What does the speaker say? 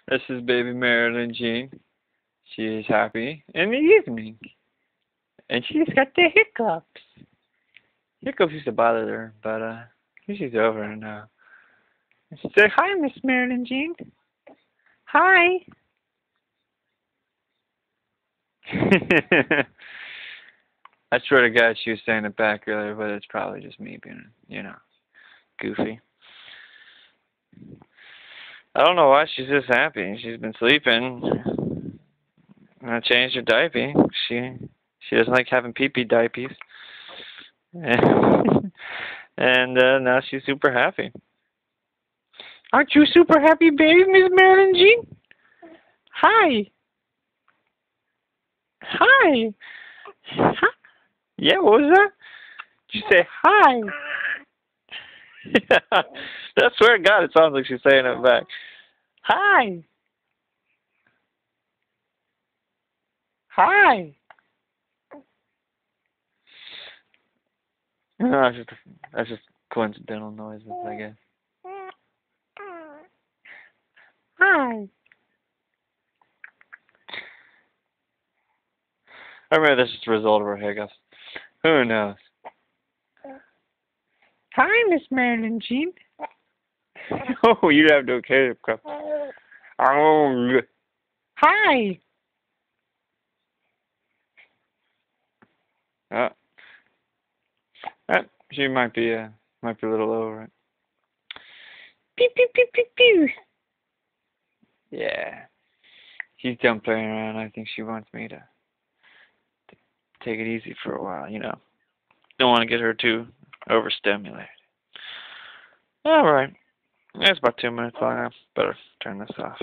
This is baby Marilyn Jean. She is happy in the evening. And she's got the hiccups. Hiccups used to bother her, but she's over it now. She said, "Hi, Miss Marilyn Jean. Hi." I swear to God she was saying it back earlier, but it's probably just me being, goofy. I don't know why she's just happy. She's been sleeping. I changed her diaper. She doesn't like having pee-pee diapers. And now she's super happy. Aren't you super happy, baby, Miss Marilyn Jean? Hi. Hi. Hi. Yeah, what was that? Did you say hi? Yeah. I swear to God, it sounds like she's saying it back. Hi. Hi. No, that's just coincidental noises, I guess. Hi. I remember this is the result of her hiccups. Who knows? Hi, Miss Marilyn Jean. Oh, you have no hiccups. Oh. Hi. Uh, she might be a little over it. Pew pew pew pew pew. Yeah. She's done playing around. I think she wants me to take it easy for a while, Don't want to get her too overstimulated. Alright. That's about 2 minutes long now. Better turn this off.